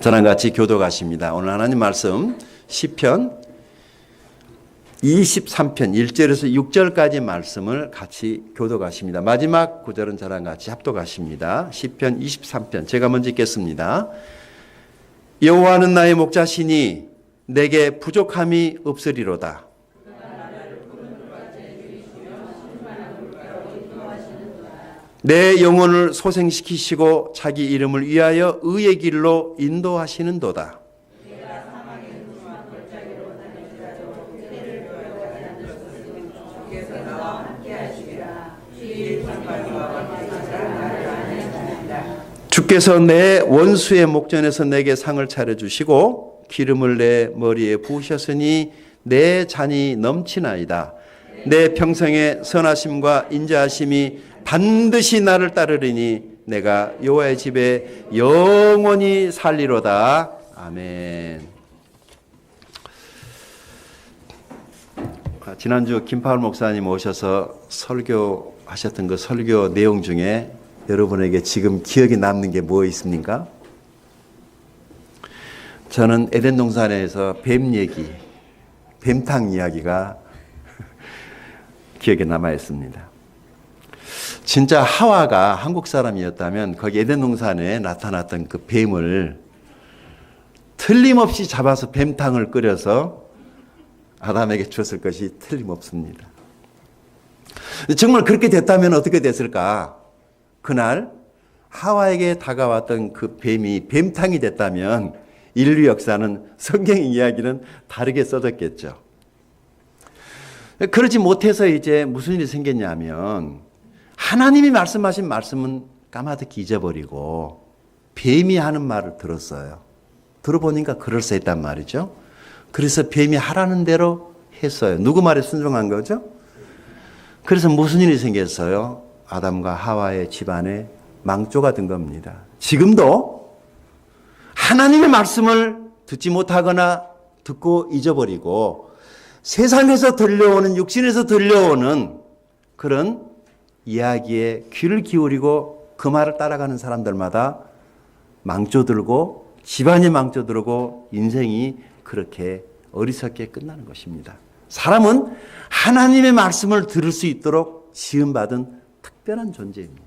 저랑 같이 교도가십니다. 오늘 하나님 말씀 시편 23편 1절에서 6절까지 말씀을 같이 교도가십니다. 마지막 구절은 저랑 같이 합독하십니다. 시편 23편 제가 먼저 읽겠습니다. 여호와는 나의 목자시니 내게 부족함이 없으리로다. 내 영혼을 소생시키시고 자기 이름을 위하여 의의 길로 인도하시는도다. 주께서 내 원수의 목전에서 내게 상을 차려주시고 기름을 내 머리에 부으셨으니 내 잔이 넘치나이다. 내 평생의 선하심과 인자하심이 반드시 나를 따르리니 내가 여호와의 집에 영원히 살리로다. 아멘. 지난주 김파울 목사님 오셔서 설교하셨던 그 설교 내용 중에 여러분에게 지금 기억에 남는 게 뭐 있습니까? 저는 에덴 동산에서 뱀 얘기, 뱀탕 이야기가 기억에 남아 있습니다. 진짜 하와가 한국 사람이었다면 거기 에덴 동산에 나타났던 그 뱀을 틀림없이 잡아서 뱀탕을 끓여서 아담에게 줬을 것이 틀림없습니다. 정말 그렇게 됐다면 어떻게 됐을까? 그날 하와에게 다가왔던 그 뱀이 뱀탕이 됐다면 인류 역사는 성경의 이야기는 다르게 써졌겠죠. 그러지 못해서 이제 무슨 일이 생겼냐면 하나님이 말씀하신 말씀은 까마득히 잊어버리고 뱀이 하는 말을 들었어요. 들어보니까 그럴싸했단 말이죠. 그래서 뱀이 하라는 대로 했어요. 누구 말에 순종한 거죠? 그래서 무슨 일이 생겼어요? 아담과 하와의 집안에 망조가 든 겁니다. 지금도 하나님의 말씀을 듣지 못하거나 듣고 잊어버리고 세상에서 들려오는, 육신에서 들려오는 그런 이야기에 귀를 기울이고 그 말을 따라가는 사람들마다 망조들고 집안이 망조들고 인생이 그렇게 어리석게 끝나는 것입니다. 사람은 하나님의 말씀을 들을 수 있도록 지음받은 특별한 존재입니다.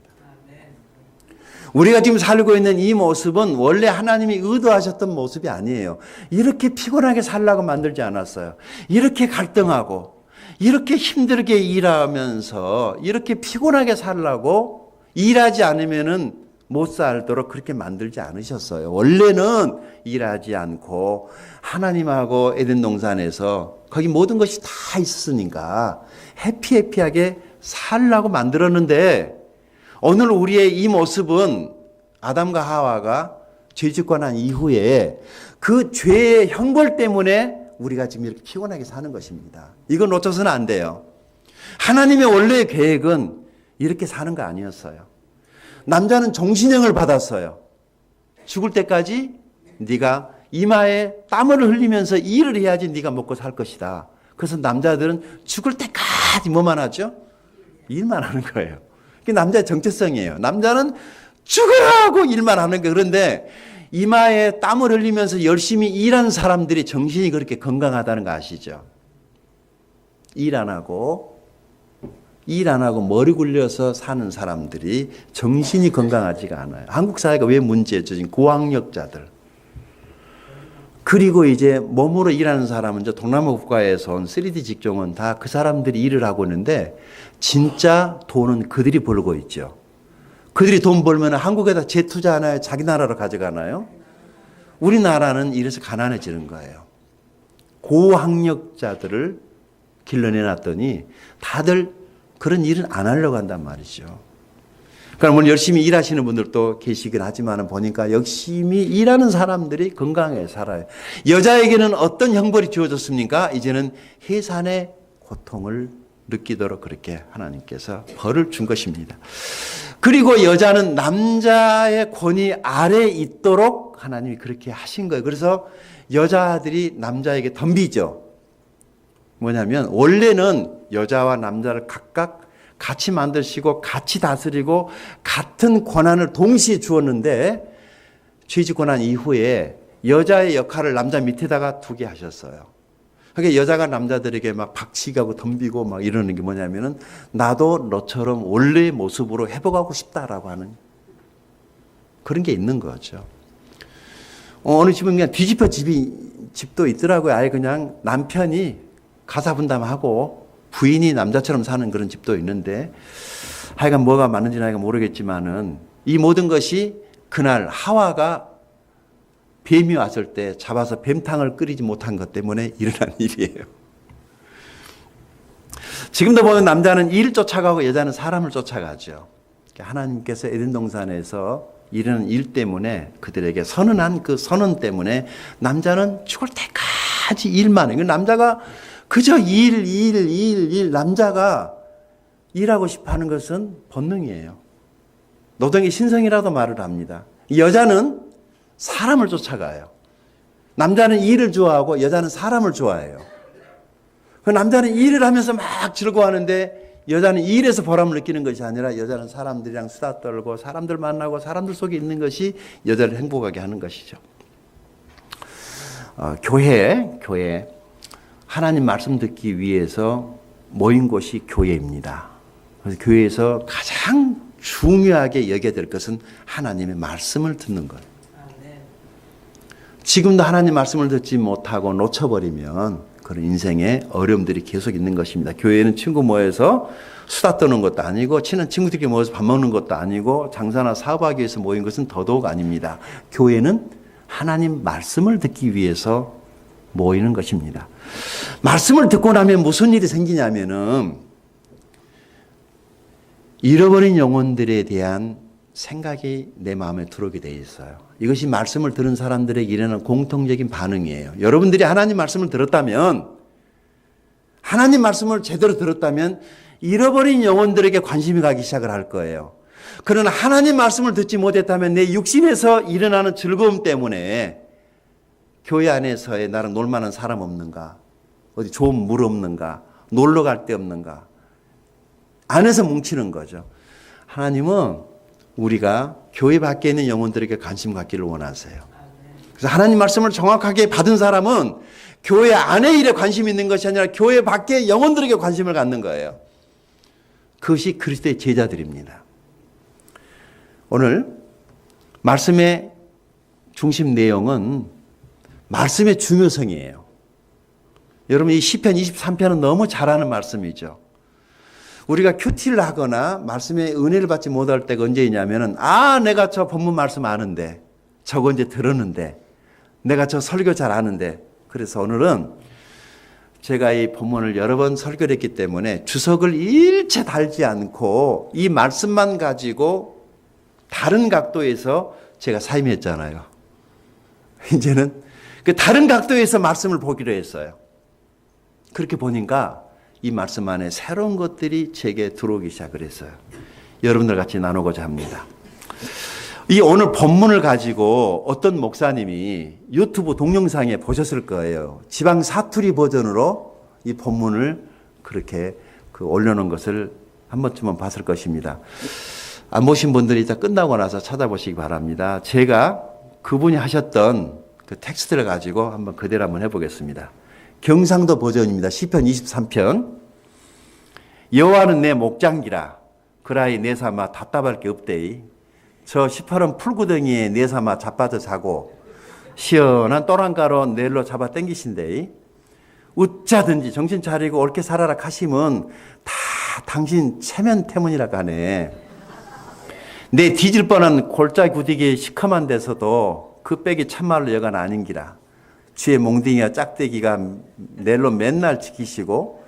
우리가 지금 살고 있는 이 모습은 원래 하나님이 의도하셨던 모습이 아니에요. 이렇게 피곤하게 살라고 만들지 않았어요. 이렇게 갈등하고 이렇게 힘들게 일하면서 이렇게 피곤하게 살라고 일하지 않으면은 못 살도록 그렇게 만들지 않으셨어요. 원래는 일하지 않고 하나님하고 에덴 동산에서 거기 모든 것이 다 있었으니까 해피하게 살라고 만들었는데 오늘 우리의 이 모습은 아담과 하와가 죄짓고 난 이후에 그 죄의 형벌 때문에 우리가 지금 이렇게 피곤하게 사는 것입니다. 이건 놓쳐서는 안 돼요. 하나님의 원래의 계획은 이렇게 사는 거 아니었어요. 남자는 종신형을 받았어요. 죽을 때까지 네가 이마에 땀을 흘리면서 일을 해야지 네가 먹고 살 것이다. 그래서 남자들은 죽을 때까지 뭐만 하죠? 일만 하는 거예요. 그게 남자의 정체성이에요. 남자는 죽으라 하고 일만 하는 거예요. 그런데 이마에 땀을 흘리면서 열심히 일하는 사람들이 정신이 그렇게 건강하다는 거 아시죠? 일 안 하고 머리 굴려서 사는 사람들이 정신이 건강하지가 않아요. 한국 사회가 왜 문제죠? 지금 고학력자들. 그리고 이제 몸으로 일하는 사람은 이제 동남아 국가에서 온 3D 직종은 다 그 사람들이 일을 하고 있는데 진짜 돈은 그들이 벌고 있죠. 그들이 돈 벌면 한국에다 재투자하나요? 자기 나라로 가져가나요? 우리나라는 이래서 가난해지는 거예요. 고학력자들을 길러내놨더니 다들 그런 일은 안 하려고 한단 말이죠. 그럼 물론 열심히 일하시는 분들도 계시긴 하지만 보니까 열심히 일하는 사람들이 건강하게 살아요. 여자에게는 어떤 형벌이 주어졌습니까? 이제는 해산의 고통을 느끼도록 그렇게 하나님께서 벌을 준 것입니다. 그리고 여자는 남자의 권위 아래에 있도록 하나님이 그렇게 하신 거예요. 그래서 여자들이 남자에게 덤비죠. 뭐냐면 원래는 여자와 남자를 각각 같이 만드시고 같이 다스리고 같은 권한을 동시에 주었는데 죄 짓고 난 이후에 여자의 역할을 남자 밑에다가 두게 하셨어요. 그러니까 여자가 남자들에게 막 박치기하고 덤비고 막 이러는 게 뭐냐면은 나도 너처럼 원래의 모습으로 회복하고 싶다라고 하는 그런 게 있는 거죠. 어느 집은 그냥 뒤집혀 집도 있더라고요. 아예 그냥 남편이 가사 분담하고 부인이 남자처럼 사는 그런 집도 있는데 하여간 뭐가 맞는지는 하여간 모르겠지만은 이 모든 것이 그날 하와가 뱀이 왔을 때 잡아서 뱀탕을 끓이지 못한 것 때문에 일어난 일이에요. 지금도 보면 남자는 일을 쫓아가고 여자는 사람을 쫓아가죠. 하나님께서 에덴 동산에서 일하는 일 때문에 그들에게 선언한 그 선언 때문에 남자는 죽을 때까지 일만 해요. 남자가 그저 일, 남자가 일하고 싶어 하는 것은 본능이에요. 노동의 신성이라도 말을 합니다. 여자는 사람을 쫓아가요. 남자는 일을 좋아하고 여자는 사람을 좋아해요. 그 남자는 일을 하면서 막 즐거워하는데 여자는 일에서 보람을 느끼는 것이 아니라 여자는 사람들이랑 수다 떨고 사람들 만나고 사람들 속에 있는 것이 여자를 행복하게 하는 것이죠. 교회 하나님 말씀 듣기 위해서 모인 곳이 교회입니다. 그래서 교회에서 가장 중요하게 여겨야 될 것은 하나님의 말씀을 듣는 거예요. 지금도 하나님 말씀을 듣지 못하고 놓쳐버리면 그런 인생에 어려움들이 계속 있는 것입니다. 교회는 친구 모여서 수다 떠는 것도 아니고 친한 친구들끼리 모여서 밥 먹는 것도 아니고 장사나 사업하기 위해서 모인 것은 더더욱 아닙니다. 교회는 하나님 말씀을 듣기 위해서 모이는 것입니다. 말씀을 듣고 나면 무슨 일이 생기냐면은 잃어버린 영혼들에 대한 생각이 내 마음에 들어오게 돼 있어요. 이것이 말씀을 들은 사람들에게 일어나는 공통적인 반응이에요. 여러분들이 하나님 말씀을 들었다면, 하나님 말씀을 제대로 들었다면 잃어버린 영혼들에게 관심이 가기 시작을 할 거예요. 그러나 하나님 말씀을 듣지 못했다면 내 육신에서 일어나는 즐거움 때문에 교회 안에서의 나랑 놀만한 사람 없는가? 어디 좋은 물 없는가? 놀러 갈 데 없는가? 안에서 뭉치는 거죠. 하나님은 우리가 교회 밖에 있는 영혼들에게 관심 갖기를 원하세요. 그래서 하나님 말씀을 정확하게 받은 사람은 교회 안에 일에 관심이 있는 것이 아니라 교회 밖에 영혼들에게 관심을 갖는 거예요. 그것이 그리스도의 제자들입니다. 오늘 말씀의 중심 내용은 말씀의 중요성이에요. 여러분 이 시편 23편은 너무 잘 아는 말씀이죠. 우리가 큐티를 하거나 말씀의 은혜를 받지 못할 때가 언제이냐면은 내가 저 본문 말씀 아는데 저거 이제 들었는데 내가 저 설교 잘 아는데 그래서 오늘은 제가 이 본문을 여러 번 설교를 했기 때문에 주석을 일체 달지 않고 이 말씀만 가지고 다른 각도에서 제가 사임했잖아요. 이제는 그 다른 각도에서 말씀을 보기로 했어요. 그렇게 보니까 이 말씀 안에 새로운 것들이 제게 들어오기 시작을 했어요. 여러분들 같이 나누고자 합니다. 이 오늘 본문을 가지고 어떤 목사님이 유튜브 동영상에 보셨을 거예요. 지방 사투리 버전으로 이 본문을 그렇게 올려놓은 것을 한 번쯤은 봤을 것입니다. 안 보신 분들이 다 끝나고 나서 찾아보시기 바랍니다. 제가 그분이 하셨던 그 텍스트를 가지고 한번 그대로 한번 해보겠습니다. 경상도 버전입니다. 시편 23편. 여호와는 내 목장기라 그라이 내 삼아 답답할 게 없대이. 저 시퍼런 풀구덩이에 내 삼아 자빠져 자고 시원한 또랑가로 내일로 잡아 당기신대이. 어쩌든지 정신 차리고 옳게 살아라 하시면 다 당신 체면 태문이라 하네. 내 뒤질 뻔한 골짜 구디기 시커먼 데서도 그 빽이 참말로 여간 아닌기라. 주의 몽둥이와 짝대기가 내로 맨날 지키시고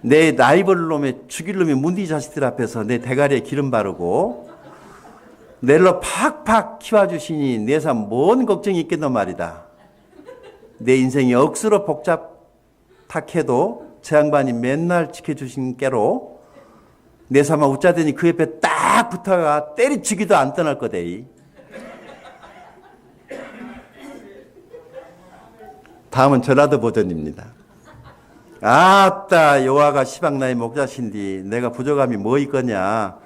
내 라이벌 놈의 죽일 놈의 문디 자식들 앞에서 내 대가리에 기름 바르고 내로 팍팍 키워주시니 내 삶 뭔 걱정이 있겠노 말이다. 내 인생이 억수로 복잡탁해도 저 양반이 맨날 지켜주신 깨로 내 삶아 웃자더니 그 옆에 딱 붙어가 때리치기도 안 떠날 거대이. 다음은 전라도 버전입니다. 아따 여호와가 시방 나의 목자신디 내가 부족함이 뭐 있거냐.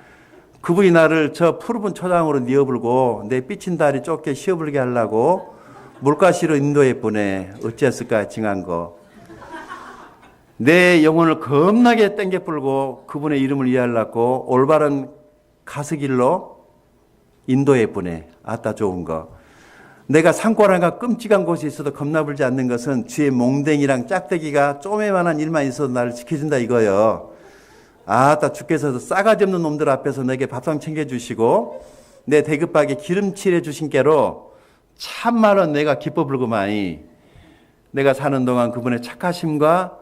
그분이 나를 저 푸르분 초장으로 뉘어불고 내 삐친 다리 좁게 씌어불게 하려고 물가시로 인도에 보내. 어찌했을까 징한 거. 내 영혼을 겁나게 땡겨 불고 그분의 이름을 이해하려고 올바른 가스길로 인도에 보내. 아따 좋은 거. 내가 산골한가 끔찍한 곳에 있어도 겁나불지 않는 것은 주의 몽댕이랑 짝대기가 쪼매만한 일만 있어도 나를 지켜준다 이거요. 아따 주께서도 싸가지 없는 놈들 앞에서 내게 밥상 챙겨주시고 내 대급박에 기름칠해 주신 게로 참말로 내가 기뻐 불구마니 내가 사는 동안 그분의 착하심과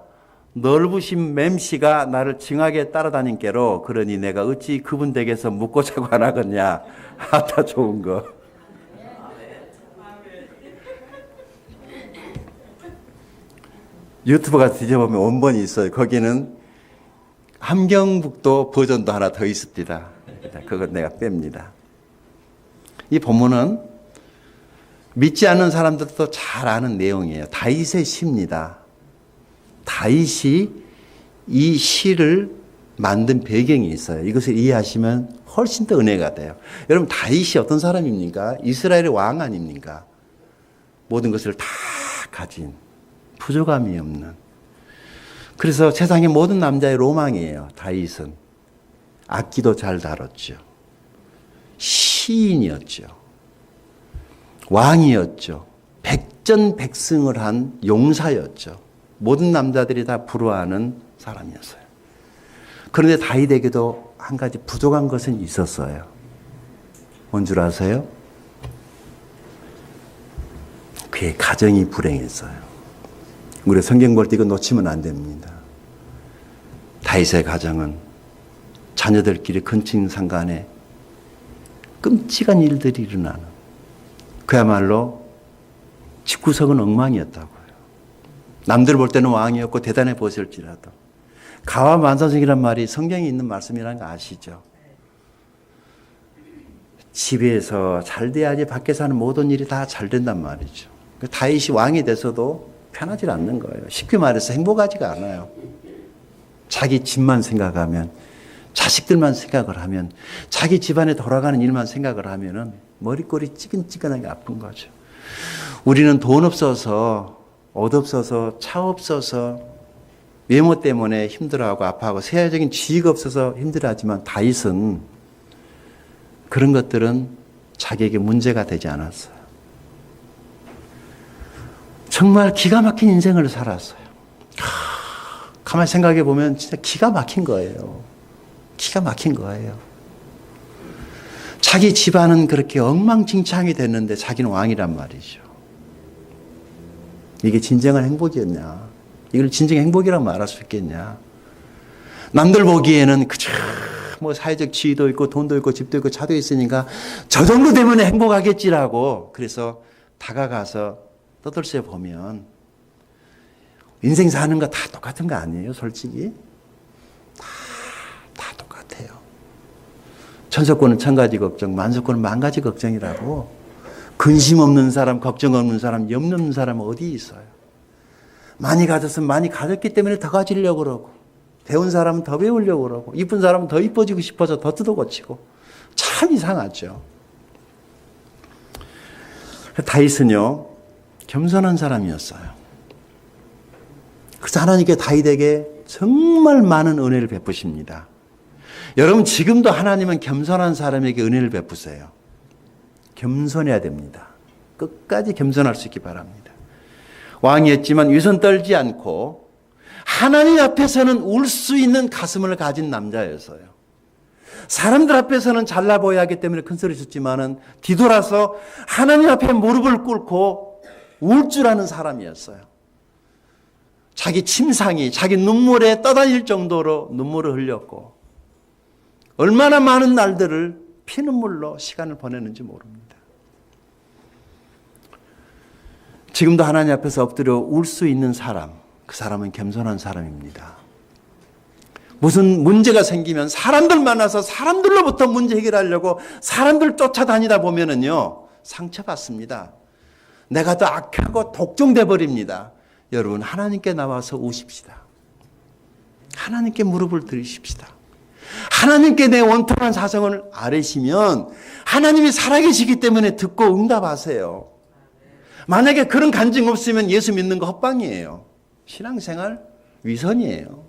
넓으신 맴씨가 나를 징하게 따라다닌 게로 그러니 내가 어찌 그분 댁에서 묵고 자고 안 하겠냐. 아따 좋은 거. 유튜브 가서 뒤져보면 원본이 있어요. 거기는 함경북도 버전도 하나 더 있습니다. 그건 내가 뺍니다. 이 본문은 믿지 않는 사람들도 잘 아는 내용이에요. 다윗의 시입니다. 다윗이 이 시를 만든 배경이 있어요. 이것을 이해하시면 훨씬 더 은혜가 돼요. 여러분 다윗이 어떤 사람입니까? 이스라엘의 왕 아닙니까? 모든 것을 다 가진 부족함이 없는. 그래서 세상의 모든 남자의 로망이에요. 다윗은 악기도 잘 다뤘죠. 시인이었죠. 왕이었죠. 백전백승을 한 용사였죠. 모든 남자들이 다 부러워하는 사람이었어요. 그런데 다윗에게도 한 가지 부족한 것은 있었어요. 뭔 줄 아세요? 그의 가정이 불행했어요. 우리 성경 볼 때 이거 놓치면 안 됩니다. 다윗의 가정은 자녀들끼리 근친상간에 끔찍한 일들이 일어나는 그야말로 집구석은 엉망이었다고요. 남들 볼 때는 왕이었고 대단해 보였을지라도 가와만사성이란 말이 성경에 있는 말씀이라는 거 아시죠? 집에서 잘 돼야지 밖에서 하는 모든 일이 다 잘 된단 말이죠. 다윗이 왕이 돼서도 편하지 않는 거예요. 쉽게 말해서 행복하지가 않아요. 자기 집만 생각하면, 자식들만 생각을 하면, 자기 집안에 돌아가는 일만 생각을 하면은 머리꼬리 찌근찌근하게 아픈 거죠. 우리는 돈 없어서, 옷 없어서, 차 없어서, 외모 때문에 힘들어하고 아파하고 세계적인 지위가 없어서 힘들어하지만 다윗은 그런 것들은 자기에게 문제가 되지 않았어요. 정말 기가 막힌 인생을 살았어요. 가만히 생각해 보면 진짜 기가 막힌 거예요. 기가 막힌 거예요. 자기 집안은 그렇게 엉망진창이 됐는데 자기는 왕이란 말이죠. 이게 진정한 행복이었냐? 이걸 진정한 행복이라고 말할 수 있겠냐? 남들 보기에는 그저 뭐 사회적 지위도 있고 돈도 있고 집도 있고 차도 있으니까 저 정도 되면 행복하겠지라고 그래서 다가가서 떠들새 보면 인생 사는 거 다 똑같은 거 아니에요, 솔직히? 다 똑같아요. 천석권은 천 가지 걱정, 만석권은 만 가지 걱정이라고. 근심 없는 사람, 걱정 없는 사람, 염려 없는 사람은 어디 있어요? 많이 가졌으면 많이 가졌기 때문에 더 가지려고 그러고, 배운 사람은 더 배우려고 그러고, 이쁜 사람은 더 이뻐지고 싶어서 더 뜯어고치고. 참 이상하죠. 다윗은요, 겸손한 사람이었어요. 그래서 하나님께 다윗에게 정말 많은 은혜를 베푸십니다. 여러분 지금도 하나님은 겸손한 사람에게 은혜를 베푸세요. 겸손해야 됩니다. 끝까지 겸손할 수 있기 바랍니다. 왕이었지만 위선 떨지 않고 하나님 앞에서는 울 수 있는 가슴을 가진 남자였어요. 사람들 앞에서는 잘나 보여야 하기 때문에 큰 소리 쳤지만은 뒤돌아서 하나님 앞에 무릎을 꿇고 울 줄 아는 사람이었어요. 자기 침상이 자기 눈물에 떠다닐 정도로 눈물을 흘렸고 얼마나 많은 날들을 피눈물로 시간을 보내는지 모릅니다. 지금도 하나님 앞에서 엎드려 울 수 있는 사람, 그 사람은 겸손한 사람입니다. 무슨 문제가 생기면 사람들 만나서 사람들로부터 문제 해결하려고 사람들 쫓아다니다 보면은요, 상처받습니다. 내가 더 악하고 독종돼 버립니다. 여러분 하나님께 나와서 우십시다. 하나님께 무릎을 들이십시다. 하나님께 내 원통한 사정을 아뢰시면 하나님이 살아계시기 때문에 듣고 응답하세요. 만약에 그런 간증 없으면 예수 믿는 거 헛방이에요. 신앙생활 위선이에요.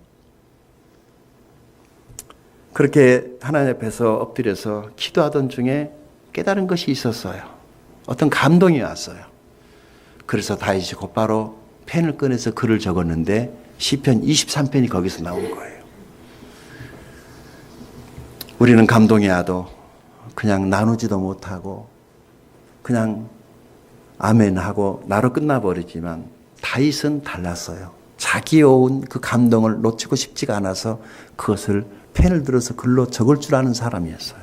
그렇게 하나님 앞에서 엎드려서 기도하던 중에 깨달은 것이 있었어요. 어떤 감동이 왔어요. 그래서 다윗이 곧바로 펜을 꺼내서 글을 적었는데 시편 23편이 거기서 나온 거예요. 우리는 감동이 와도 그냥 나누지도 못하고 그냥 아멘하고 나로 끝나버리지만 다윗은 달랐어요. 자기의 온 그 감동을 놓치고 싶지가 않아서 그것을 펜을 들어서 글로 적을 줄 아는 사람이었어요.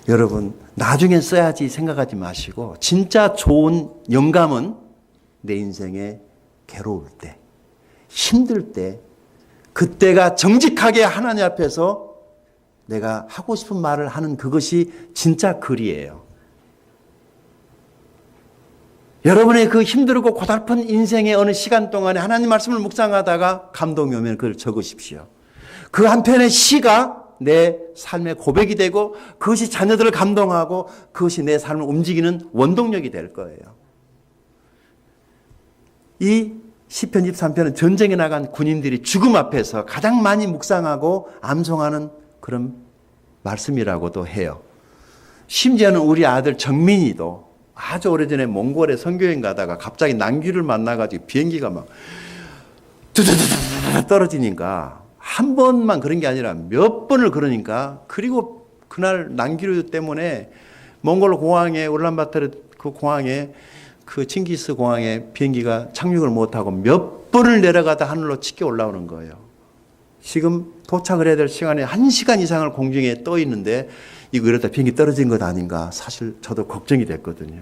여러분, 나중에 써야지 생각하지 마시고 진짜 좋은 영감은 내 인생에 괴로울 때, 힘들 때, 그때가 정직하게 하나님 앞에서 내가 하고 싶은 말을 하는 그것이 진짜 글이에요. 여러분의 그 힘들고 고달픈 인생의 어느 시간 동안에 하나님 말씀을 묵상하다가 감동이 오면 그걸 적으십시오. 그 한편의 시가 내 삶의 고백이 되고 그것이 자녀들을 감동하고 그것이 내 삶을 움직이는 원동력이 될 거예요. 이 시편 23편은 전쟁에 나간 군인들이 죽음 앞에서 가장 많이 묵상하고 암송하는 그런 말씀이라고도 해요. 심지어는 우리 아들 정민이도 아주 오래전에 몽골에 선교여행 가다가 갑자기 난귀를 만나가지고 비행기가 막 두두두두 떨어지니까 한 번만 그런 게 아니라 몇 번을 그러니까 그리고 그날 난기류 때문에 몽골 공항에 울란바토르 그 공항에 그 칭기스 공항에 비행기가 착륙을 못하고 몇 번을 내려가다 하늘로 치켜 올라오는 거예요. 지금 도착을 해야 될 시간에 1시간 이상을 공중에 떠 있는데 이거 이러다 비행기 떨어진 것 아닌가 사실 저도 걱정이 됐거든요.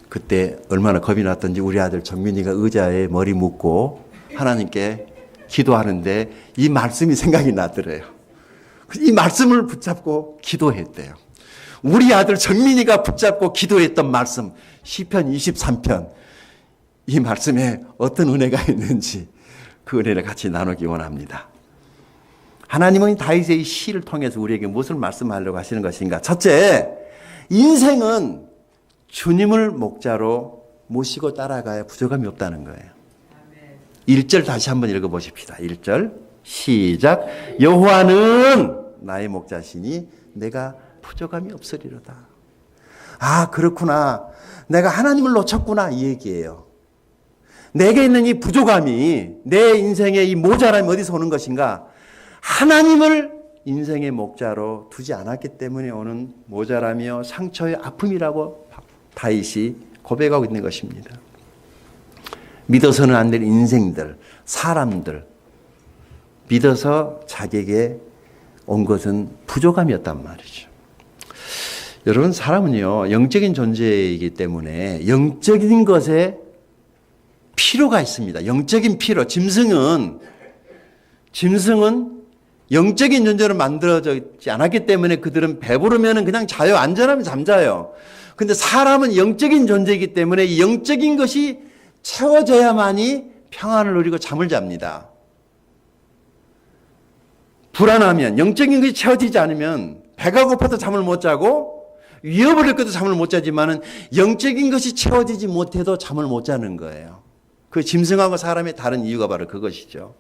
그때 얼마나 겁이 났던지 우리 아들 정민이가 의자에 머리 묶고 하나님께 기도하는데 이 말씀이 생각이 나더래요. 이 말씀을 붙잡고 기도했대요. 우리 아들 정민이가 붙잡고 기도했던 말씀 시편 23편 이 말씀에 어떤 은혜가 있는지 그 은혜를 같이 나누기 원합니다. 하나님은 다윗의 이 시를 통해서 우리에게 무엇을 말씀하려고 하시는 것인가? 첫째, 인생은 주님을 목자로 모시고 따라가야 부족함이 없다는 거예요. 1절 다시 한번 읽어보십시다. 1절 시작. 여호와는 나의 목자시니 내가 부족함이 없으리로다. 아, 그렇구나. 내가 하나님을 놓쳤구나 이 얘기예요. 내게 있는 이 부족함이 내 인생의 이 모자람이 어디서 오는 것인가? 하나님을 인생의 목자로 두지 않았기 때문에 오는 모자람이요 상처의 아픔이라고 다윗이 고백하고 있는 것입니다. 믿어서는 안 될 인생들, 사람들 믿어서 자기에게 온 것은 부족함이었단 말이죠. 여러분, 사람은요 영적인 존재이기 때문에 영적인 것에 필요가 있습니다. 영적인 필요. 짐승은 영적인 존재로 만들어지지 않았기 때문에 그들은 배부르면 그냥 자요. 안전하면 잠자요. 근데 사람은 영적인 존재이기 때문에 이 영적인 것이 채워져야만이 평안을 누리고 잠을 잡니다. 불안하면 영적인 것이 채워지지 않으면 배가 고파도 잠을 못 자고 위협을 느껴도 잠을 못 자지만은 영적인 것이 채워지지 못해도 잠을 못 자는 거예요. 그 짐승하고 사람의 다른 이유가 바로 그것이죠.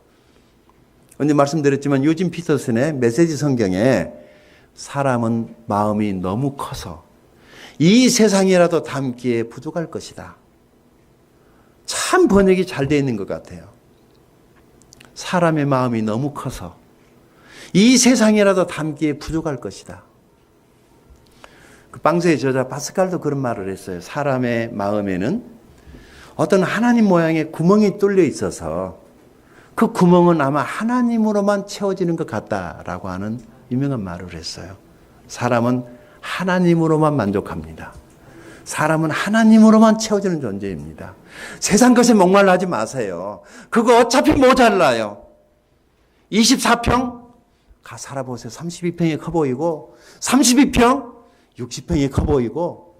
언제 말씀드렸지만 유진 피터슨의 메시지 성경에 사람은 마음이 너무 커서 이 세상이라도 담기에 부족할 것이다. 참 번역이 잘 되어 있는 것 같아요. 사람의 마음이 너무 커서 이 세상이라도 담기에 부족할 것이다. 그 빵서의 저자 파스칼도 그런 말을 했어요. 사람의 마음에는 어떤 하나님 모양의 구멍이 뚫려 있어서 그 구멍은 아마 하나님으로만 채워지는 것 같다라고 하는 유명한 말을 했어요. 사람은 하나님으로만 만족합니다. 사람은 하나님으로만 채워지는 존재입니다. 세상 것에 목말라하지 마세요. 그거 어차피 모자라요. 24평? 가 살아보세요. 32평이 커 보이고 32평? 60평이 커 보이고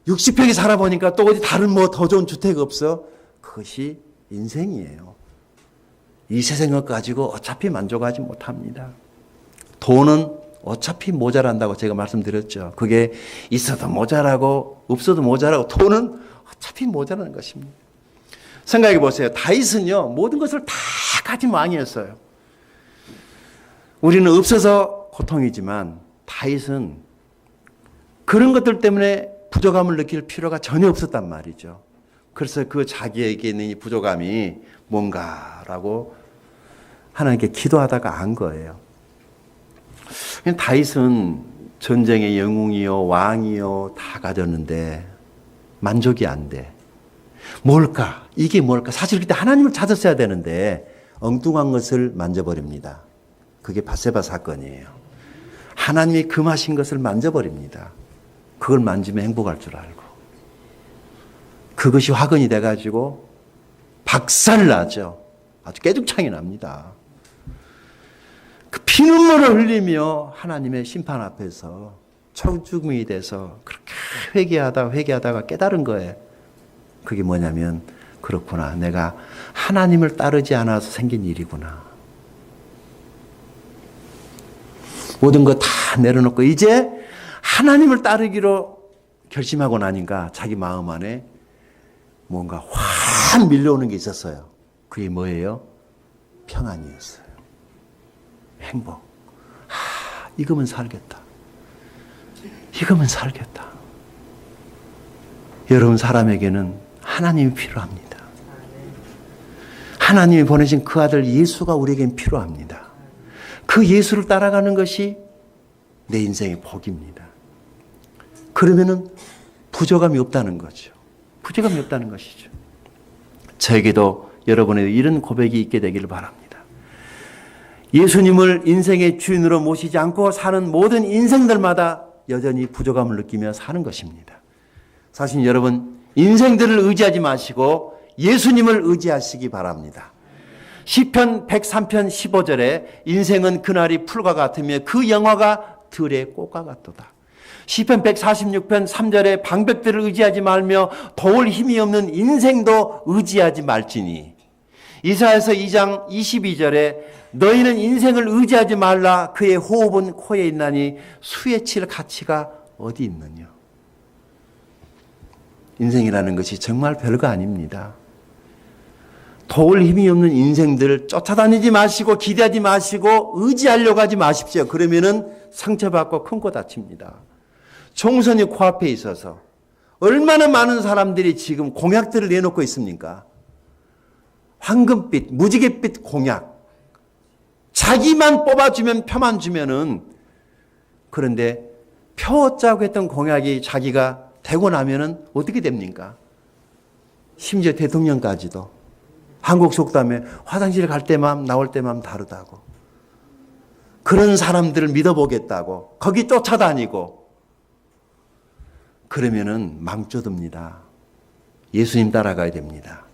60평이 살아보니까 또 어디 다른 뭐 더 좋은 주택 없어? 그것이 인생이에요. 이 세상 것 가지고 어차피 만족하지 못합니다. 돈은 어차피 모자란다고 제가 말씀드렸죠. 그게 있어도 모자라고 없어도 모자라고 돈은 어차피 모자라는 것입니다. 생각해 보세요. 다윗은요, 모든 것을 다 가진 왕이었어요. 우리는 없어서 고통이지만 다윗은 그런 것들 때문에 부족함을 느낄 필요가 전혀 없었단 말이죠. 그래서 그 자기에게 있는 이 부족함이 뭔가라고 하나님께 기도하다가 안 거예요. 다윗은 전쟁의 영웅이요, 왕이요, 다 가졌는데 만족이 안 돼. 뭘까? 이게 뭘까? 사실 그때 하나님을 찾았어야 되는데 엉뚱한 것을 만져버립니다. 그게 밧세바 사건이에요. 하나님이 금하신 것을 만져버립니다. 그걸 만지면 행복할 줄 알고. 그것이 화근이 돼가지고 박살나죠. 아주 깨죽창이 납니다. 그 피눈물을 흘리며 하나님의 심판 앞에서 초죽음이 돼서 그렇게 회개하다가 깨달은 거예요. 그게 뭐냐면, 그렇구나. 내가 하나님을 따르지 않아서 생긴 일이구나. 모든 거 다 내려놓고 이제 하나님을 따르기로 결심하고 나니까 자기 마음 안에 뭔가 확 밀려오는 게 있었어요. 그게 뭐예요? 평안이었어요. 행복. 이거면 살겠다. 이거면 살겠다. 여러분, 사람에게는 하나님이 필요합니다. 하나님이 보내신 그 아들 예수가 우리에겐 필요합니다. 그 예수를 따라가는 것이 내 인생의 복입니다. 그러면은 부족함이 없다는 거죠. 부족함이 없다는 것이죠. 저에게도 여러분의 이런 고백이 있게 되기를 바랍니다. 예수님을 인생의 주인으로 모시지 않고 사는 모든 인생들마다 여전히 부족함을 느끼며 사는 것입니다. 사실 여러분, 인생들을 의지하지 마시고 예수님을 의지하시기 바랍니다. 시편 103편 15절에 인생은 그날이 풀과 같으며 그 영화가 들의 꽃과 같도다. 시편 146편 3절에 방백들을 의지하지 말며 도울 힘이 없는 인생도 의지하지 말지니. 이사야서 2장 22절에 너희는 인생을 의지하지 말라. 그의 호흡은 코에 있나니 수에 칠 가치가 어디 있느냐. 인생이라는 것이 정말 별거 아닙니다. 도울 힘이 없는 인생들을 쫓아다니지 마시고 기대하지 마시고 의지하려고 하지 마십시오. 그러면은 상처받고 큰 코 다칩니다. 총선이 코앞에 있어서 얼마나 많은 사람들이 지금 공약들을 내놓고 있습니까? 황금빛, 무지갯빛 공약. 자기만 뽑아주면 표만 주면은, 그런데 표 짜고 했던 공약이 자기가 되고 나면은 어떻게 됩니까? 심지어 대통령까지도 한국 속담에 화장실 갈 때만 나올 때만 다르다고. 그런 사람들을 믿어보겠다고 거기 쫓아다니고 그러면은 망조듭니다. 예수님 따라가야 됩니다.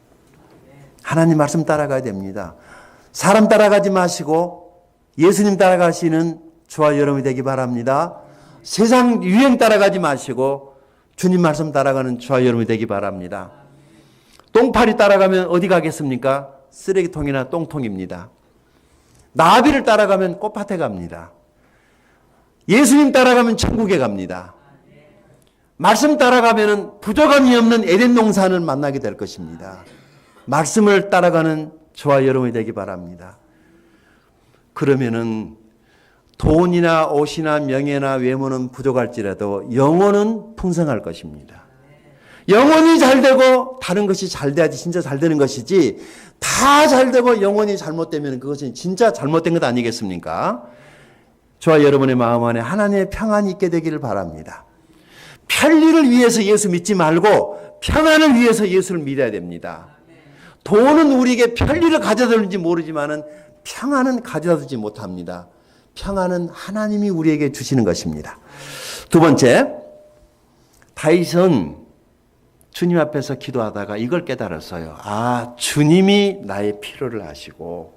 하나님 말씀 따라가야 됩니다. 사람 따라가지 마시고 예수님 따라가시는 저와 여러분이 되기 바랍니다. 세상 유행 따라가지 마시고 주님 말씀 따라가는 저와 여러분이 되기 바랍니다. 똥파리 따라가면 어디 가겠습니까? 쓰레기통이나 똥통입니다. 나비를 따라가면 꽃밭에 갑니다. 예수님 따라가면 천국에 갑니다. 말씀 따라가면 부족함이 없는 에덴 동산을 만나게 될 것입니다. 말씀을 따라가는 저와 여러분이 되기 바랍니다. 그러면은 돈이나 옷이나 명예나 외모는 부족할지라도 영혼은 풍성할 것입니다. 영혼이 잘 되고 다른 것이 잘 돼야지 진짜 잘 되는 것이지, 다 잘 되고 영혼이 잘못되면 그것은 진짜 잘못된 것 아니겠습니까? 저와 여러분의 마음 안에 하나님의 평안이 있게 되기를 바랍니다. 편리를 위해서 예수 믿지 말고 평안을 위해서 예수를 믿어야 됩니다. 돈은 우리에게 편리를 가져다 주는지 모르지만은 평안은 가져다 주지 못합니다. 평안은 하나님이 우리에게 주시는 것입니다. 두 번째, 다윗은 주님 앞에서 기도하다가 이걸 깨달았어요. 아, 주님이 나의 필요를 아시고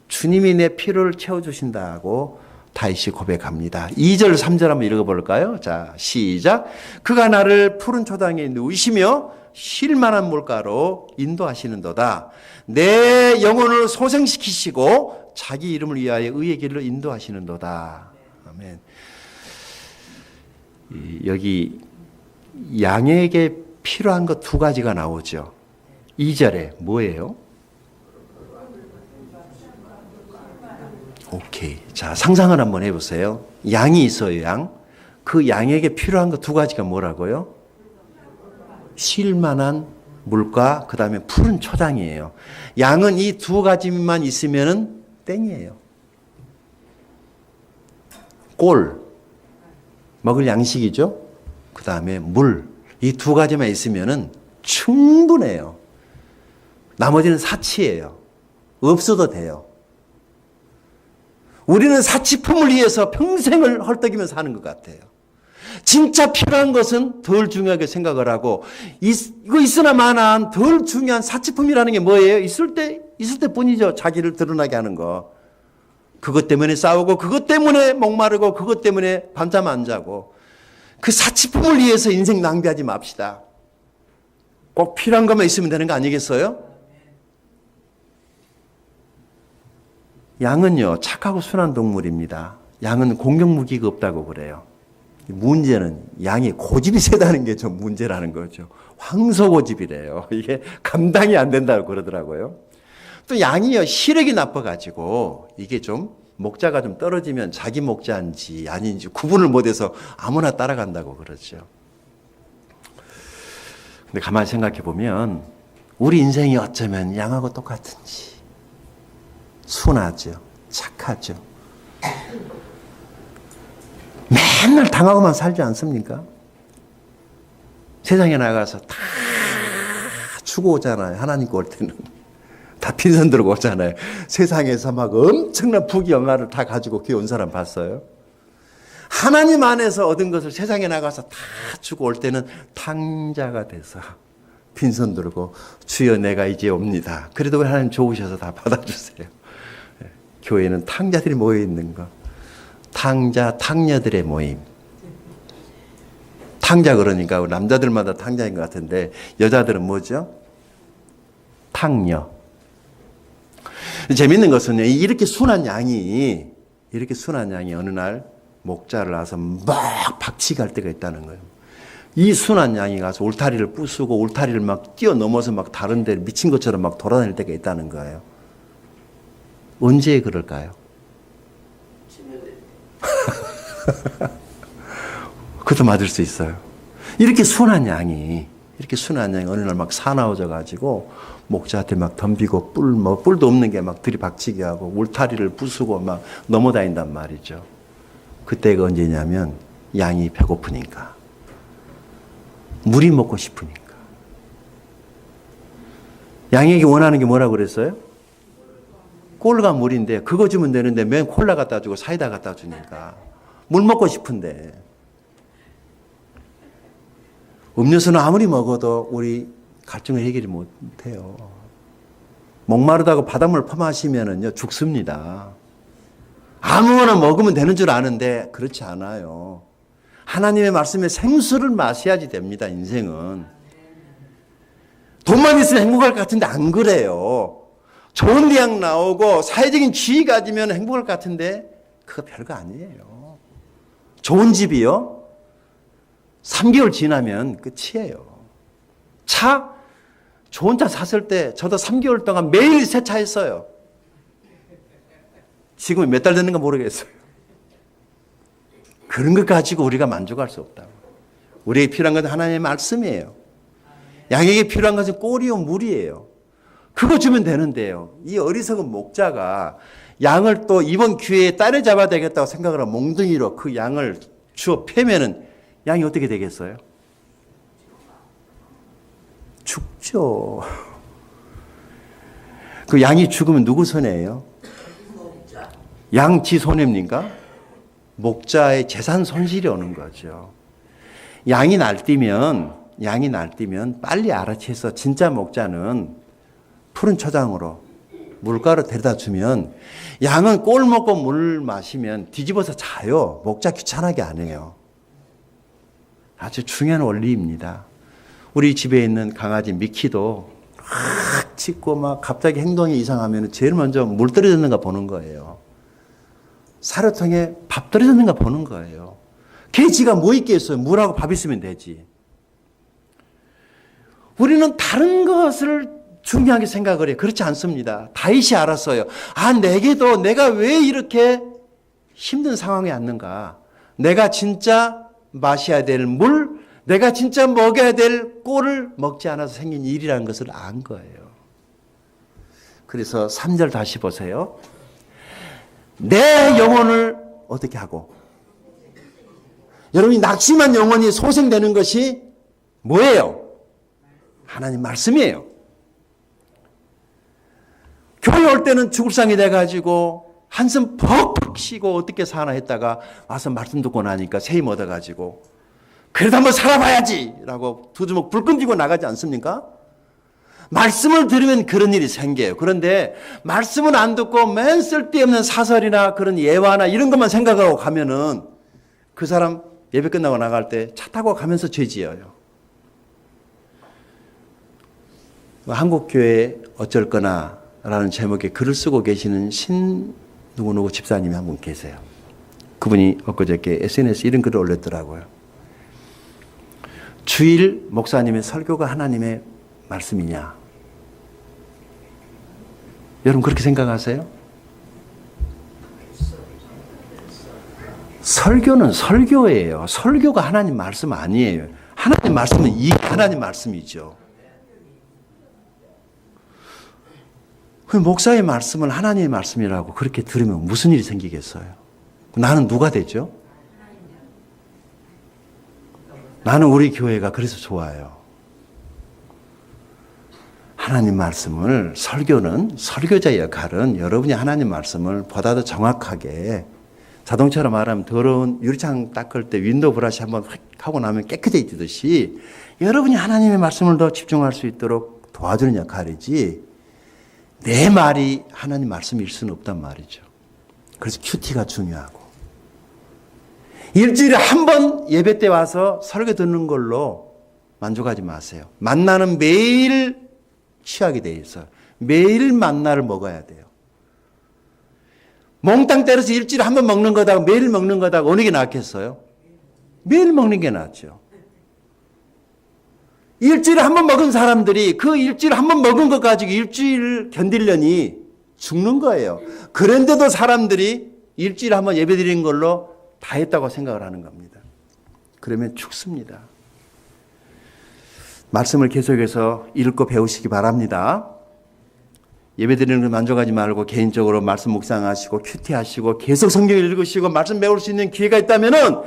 주님이 내 필요를 채워주신다고 다윗이 고백합니다. 2절 3절 한번 읽어볼까요? 자, 시작. 그가 나를 푸른 초당에 누이시며 쉴만한 물가로 인도하시는도다. 내 영혼을 소생시키시고 자기 이름을 위하여 의의 길로 인도하시는도다. 아멘. 여기 양에게 필요한 것 두 가지가 나오죠. 2절에 뭐예요? 오케이. 자, 상상을 한번 해보세요. 양이 있어요, 양. 그 양에게 필요한 것 두 가지가 뭐라고요? 쉴 만한 물과 그 다음에 푸른 초장이에요. 양은 이 두 가지만 있으면은 땡이에요. 꼴, 먹을 양식이죠. 그 다음에 물, 이 두 가지만 있으면은 충분해요. 나머지는 사치예요. 없어도 돼요. 우리는 사치품을 위해서 평생을 헐떡이며 사는 것 같아요. 진짜 필요한 것은 덜 중요하게 생각을 하고, 이거 있으나 마나한 덜 중요한 사치품이라는 게 뭐예요? 있을 때뿐이죠. 자기를 드러나게 하는 거. 그것 때문에 싸우고, 그것 때문에 목마르고, 그것 때문에 밤잠 안 자고. 그 사치품을 위해서 인생 낭비하지 맙시다. 꼭 필요한 것만 있으면 되는 거 아니겠어요? 양은요, 착하고 순한 동물입니다. 양은 공격무기가 없다고 그래요. 문제는 양이 고집이 세다는 게 좀 문제라는 거죠. 황소고집이래요. 이게 감당이 안 된다고 그러더라고요. 또 양이요, 시력이 나빠가지고 이게 좀 목자가 좀 떨어지면 자기 목자인지 아닌지 구분을 못해서 아무나 따라간다고 그러죠. 근데 가만히 생각해 보면 우리 인생이 어쩌면 양하고 똑같은지 순하죠, 착하죠. 맨날 당하고만 살지 않습니까? 세상에 나가서 다 주고 오잖아요. 하나님께 올 때는 다 빈손 들고 오잖아요. 세상에서 막 엄청난 부귀영화를 다 가지고 귀 온 사람 봤어요? 하나님 안에서 얻은 것을 세상에 나가서 다 주고 올 때는 탕자가 돼서 빈손 들고 주여 내가 이제 옵니다. 그래도 하나님 좋으셔서 다 받아주세요. 교회는 탕자들이 모여 있는 거. 탕자, 탕녀들의 모임. 탕자 그러니까 남자들마다 탕자인 것 같은데 여자들은 뭐죠? 탕녀. 재밌는 것은 이렇게 순한 양이 어느 날 목자를 나서 막 박치기할 때가 있다는 거예요. 이 순한 양이 가서 울타리를 부수고 울타리를 막 뛰어넘어서 막 다른 데 미친 것처럼 막 돌아다닐 때가 있다는 거예요. 언제 그럴까요? 그것도 맞을 수 있어요. 이렇게 순한 양이 어느 날 막 사나워져 가지고 목자한테 막 덤비고 뿔도 없는 게 막 들이박치게 하고 울타리를 부수고 막 넘어다닌단 말이죠. 그때가 언제냐면 양이 배고프니까. 물이 먹고 싶으니까. 양에게 원하는 게 뭐라고 그랬어요? 꼴과 물인데 그거 주면 되는데 맨 콜라 갖다 주고 사이다 갖다 주니까. 물 먹고 싶은데. 음료수는 아무리 먹어도 우리 갈증을 해결이 못해요. 목마르다고 바닷물 퍼마시면은요 죽습니다. 아무거나 먹으면 되는 줄 아는데 그렇지 않아요. 하나님의 말씀에 생수를 마셔야지 됩니다. 인생은. 돈만 있으면 행복할 것 같은데 안 그래요. 좋은 대학 나오고 사회적인 지위 가지면 행복할 것 같은데 그거 별거 아니에요. 좋은 집이요. 3개월 지나면 끝이에요. 좋은 차 샀을 때 저도 3개월 동안 매일 새 차 했어요. 지금 몇 달 됐는가 모르겠어요. 그런 것 가지고 우리가 만족할 수 없다고. 우리에게 필요한 것은 하나님의 말씀이에요. 양에게 필요한 것은 꼴이요 물이에요. 그거 주면 되는데요. 이 어리석은 목자가 양을 또 이번 기회에 따라잡아야 되겠다고 생각을 하고 몽둥이로 그 양을 주워 패면은 양이 어떻게 되겠어요? 죽죠. 그 양이 죽으면 누구 손해예요? 양지 손해입니까? 목자의 재산 손실이 오는 거죠. 양이 날뛰면 빨리 알아채서 진짜 목자는 푸른 초장으로 물가로 데려다 주면 양은 꼴 먹고 물 마시면 뒤집어서 자요. 목자 귀찮게 안 해요. 아주 중요한 원리입니다. 우리 집에 있는 강아지 미키도 막 짖고 막 갑자기 행동이 이상하면 제일 먼저 물 떨어졌는가 보는 거예요. 사료통에 밥 떨어졌는가 보는 거예요. 걔 지가 뭐 있겠어요. 물하고 밥 있으면 되지. 우리는 다른 것을 중요하게 생각을 해요. 그렇지 않습니다. 다윗이 알았어요. 내게도 내가 왜 이렇게 힘든 상황에 왔는가. 내가 진짜 마셔야 될 물, 내가 진짜 먹여야 될 꼴을 먹지 않아서 생긴 일이라는 것을 안 거예요. 그래서 3절 다시 보세요. 내 영혼을 어떻게 하고? 여러분이 낙심한 영혼이 소생되는 것이 뭐예요? 하나님 말씀이에요. 교회 올 때는 죽을 상이 돼가지고 한숨 퍽퍽 쉬고 어떻게 사나 했다가 와서 말씀 듣고 나니까 새 힘 얻어가지고 그래도 한번 살아봐야지 라고 두 주먹 불 끈지고 나가지 않습니까? 말씀을 들으면 그런 일이 생겨요. 그런데 말씀을 안 듣고 맨 쓸데없는 사설이나 그런 예화나 이런 것만 생각하고 가면은 그 사람 예배 끝나고 나갈 때 차 타고 가면서 죄 지어요. 한국교회 어쩔거나 라는 제목의 글을 쓰고 계시는 누구누구 집사님이 한 분 계세요. 그분이 엊그저께 SNS 이런 글을 올렸더라고요. 주일 목사님의 설교가 하나님의 말씀이냐? 여러분 그렇게 생각하세요? 설교는 설교예요. 설교가 하나님 말씀 아니에요. 하나님 말씀은 이 하나님 말씀이죠. 그 목사의 말씀을 하나님의 말씀이라고 그렇게 들으면 무슨 일이 생기겠어요? 나는 누가 되죠? 나는 우리 교회가 그래서 좋아요. 하나님 말씀을 설교자의 역할은 여러분이 하나님 말씀을 보다 더 정확하게 자동차로 말하면 더러운 유리창 닦을 때 윈도우 브러쉬 한번 휙 하고 나면 깨끗해지듯이 여러분이 하나님의 말씀을 더 집중할 수 있도록 도와주는 역할이지 내 말이 하나님 말씀일 수는 없단 말이죠. 그래서 큐티가 중요하고 일주일에 한 번 예배 때 와서 설교 듣는 걸로 만족하지 마세요. 만나는 매일 취하게 돼 있어요. 매일 만나를 먹어야 돼요. 몽땅 때려서 일주일에 한 번 먹는 거다가 매일 먹는 거다가 어느 게 낫겠어요? 매일 먹는 게 낫죠. 일주일에 한 번 먹은 사람들이 그 일주일에 한 번 먹은 것 가지고 일주일 견디려니 죽는 거예요. 그런데도 사람들이 일주일에 한 번 예배 드리는 걸로 다 했다고 생각을 하는 겁니다. 그러면 죽습니다. 말씀을 계속해서 읽고 배우시기 바랍니다. 예배 드리는 걸 만족하지 말고 개인적으로 말씀 묵상하시고 큐티하시고 계속 성경을 읽으시고 말씀 배울 수 있는 기회가 있다면은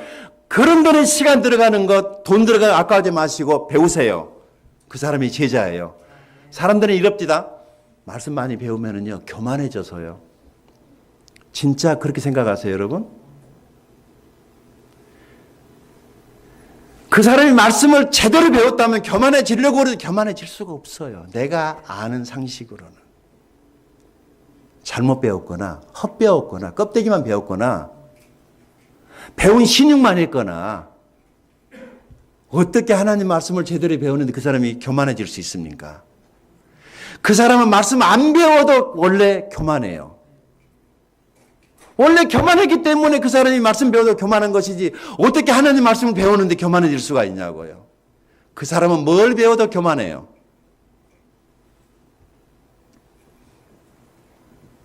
그런 돈에 시간 들어가는 것, 돈 들어가는 거 아까워하지 마시고 배우세요. 그 사람이 제자예요. 사람들은 이럽디다. 말씀 많이 배우면은요, 교만해져서요. 진짜 그렇게 생각하세요, 여러분? 그 사람이 말씀을 제대로 배웠다면 교만해지려고 해도 교만해질 수가 없어요. 내가 아는 상식으로는. 잘못 배웠거나, 헛배웠거나, 껍데기만 배웠거나, 배운 신용만 했거나 어떻게 하나님 말씀을 제대로 배우는데 그 사람이 교만해질 수 있습니까? 그 사람은 말씀 안 배워도 원래 교만해요. 원래 교만했기 때문에 그 사람이 말씀 배워도 교만한 것이지 어떻게 하나님 말씀을 배우는데 교만해질 수가 있냐고요. 그 사람은 뭘 배워도 교만해요.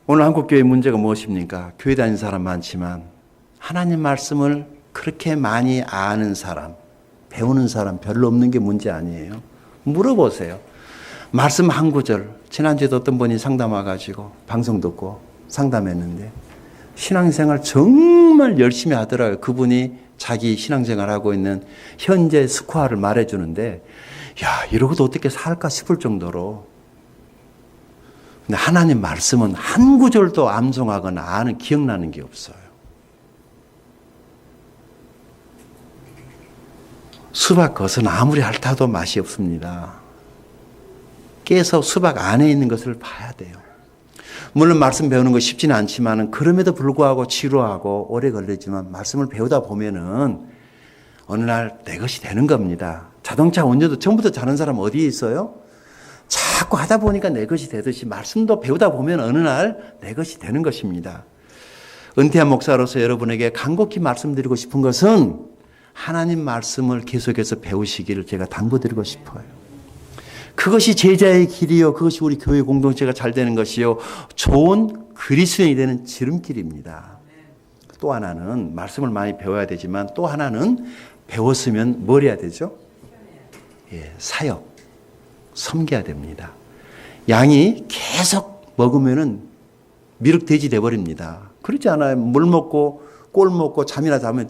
오늘 한국교회 문제가 무엇입니까? 교회 다니는 사람 많지만 하나님 말씀을 그렇게 많이 아는 사람, 배우는 사람 별로 없는 게 문제 아니에요. 물어보세요. 말씀 한 구절, 지난주에도 어떤 분이 상담 와가지고 방송 듣고 상담했는데 신앙생활 정말 열심히 하더라고요. 그분이 자기 신앙생활 하고 있는 현재 스코어를 말해주는데 야, 이러고도 어떻게 살까 싶을 정도로. 근데 하나님 말씀은 한 구절도 암송하거나 아는 기억나는 게 없어요. 수박 겉은 아무리 핥아도 맛이 없습니다. 깨서 수박 안에 있는 것을 봐야 돼요. 물론 말씀 배우는 거 쉽지는 않지만 그럼에도 불구하고 지루하고 오래 걸리지만 말씀을 배우다 보면은 어느 날 내 것이 되는 겁니다. 자동차 운전도 처음부터 잘하는 사람 어디에 있어요? 자꾸 하다 보니까 내 것이 되듯이 말씀도 배우다 보면 어느 날 내 것이 되는 것입니다. 은퇴한 목사로서 여러분에게 간곡히 말씀드리고 싶은 것은 하나님 말씀을 계속해서 배우시기를 제가 당부드리고 싶어요. 그것이 제자의 길이요. 그것이 우리 교회 공동체가 잘 되는 것이요. 좋은 그리스도인이 되는 지름길입니다. 또 하나는 말씀을 많이 배워야 되지만 또 하나는 배웠으면 뭘 해야 되죠? 사역, 섬겨야 됩니다. 양이 계속 먹으면은 미륵돼지 돼버립니다. 그렇지 않아요? 물 먹고 꼴 먹고 잠이나 자면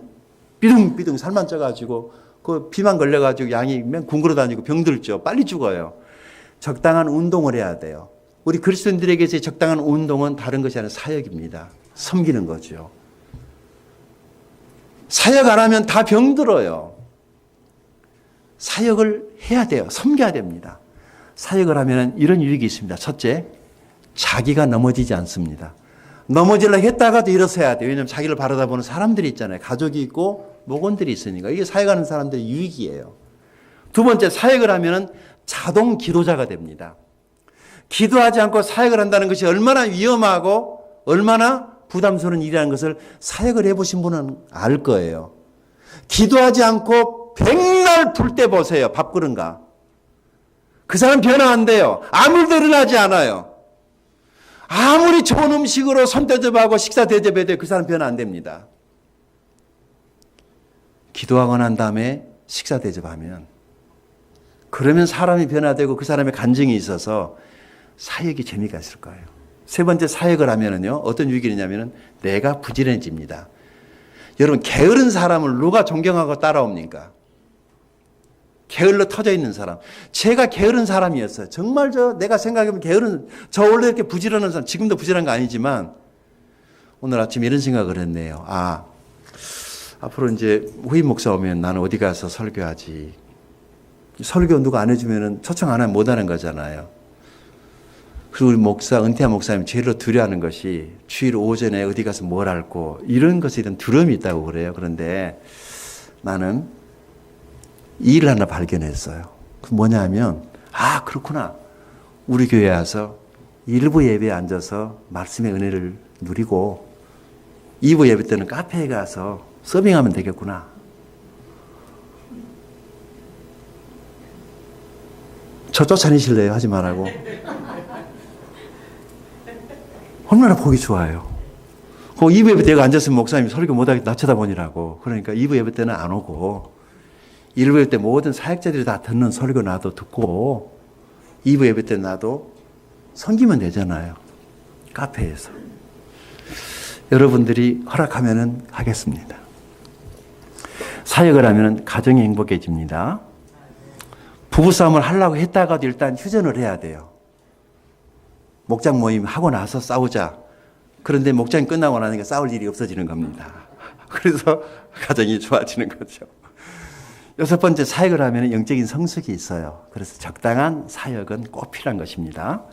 삐둥삐둥 살만 쪄가지고 그 비만 걸려가지고 양이 맨 궁그러 다니고 병들죠. 빨리 죽어요. 적당한 운동을 해야 돼요. 우리 그리스도인들에게서의 적당한 운동은 다른 것이 아니라 사역입니다. 섬기는 거죠. 사역 안 하면 다 병들어요. 사역을 해야 돼요. 섬겨야 됩니다. 사역을 하면 이런 유익이 있습니다. 첫째, 자기가 넘어지지 않습니다. 넘어지려고 했다가도 일어서야 돼요. 왜냐하면 자기를 바라다 보는 사람들이 있잖아요. 가족이 있고 목원들이 있으니까. 이게 사역하는 사람들의 유익이에요. 두 번째, 사역을 하면 자동 기도자가 됩니다. 기도하지 않고 사역을 한다는 것이 얼마나 위험하고 얼마나 부담스러운 일이라는 것을 사역을 해보신 분은 알 거예요. 기도하지 않고 백날 불 때 보세요. 밥그릇가. 그 사람 변화 안 돼요. 아무 일도 일어나지 않아요. 아무리 좋은 음식으로 손대접하고 식사 대접해도 그 사람 변화 안 됩니다. 기도하고 난 다음에 식사 대접하면 그러면 사람이 변화되고 그 사람의 간증이 있어서 사역이 재미가 있을 거예요. 세 번째, 사역을 하면은요, 어떤 유익이 있냐면은 내가 부지런해집니다. 여러분, 게으른 사람을 누가 존경하고 따라옵니까? 게을러 터져 있는 사람. 제가 게으른 사람이었어요. 정말 내가 생각해보면 게으른, 저 원래 이렇게 부지런한 사람, 지금도 부지런한 거 아니지만, 오늘 아침 이런 생각을 했네요. 앞으로 이제 후임 목사 오면 나는 어디 가서 설교하지. 설교 누가 안 해주면은 초청 안 하면 못 하는 거잖아요. 그리고 우리 목사, 은퇴한 목사님 제일로 두려워하는 것이 주일 오전에 어디 가서 뭘 할고 이런 것에 대한 두려움이 있다고 그래요. 그런데 나는 이 일을 하나 발견했어요. 그 뭐냐 하면, 그렇구나. 우리 교회에 와서 1부 예배에 앉아서 말씀의 은혜를 누리고 2부 예배 때는 카페에 가서 서빙하면 되겠구나. 저 쫓아내실래요? 하지 말라고. 얼마나 보기 좋아요. 그 2부 예배 때 여기 앉았으면 목사님이 설교 못하게 나 쳐다보니라고. 그러니까 2부 예배 때는 안 오고 1부 예배 때 모든 사역자들이 다 듣는 설교 나도 듣고 2부 예배 때 나도 섬기면 되잖아요. 카페에서. 여러분들이 허락하면은 하겠습니다. 사역을 하면 가정이 행복해집니다. 부부싸움을 하려고 했다가도 일단 휴전을 해야 돼요. 목장 모임 하고 나서 싸우자. 그런데 목장이 끝나고 나니까 싸울 일이 없어지는 겁니다. 그래서 가정이 좋아지는 거죠. 여섯 번째, 사역을 하면 영적인 성숙이 있어요. 그래서 적당한 사역은 꼭 필요한 것입니다.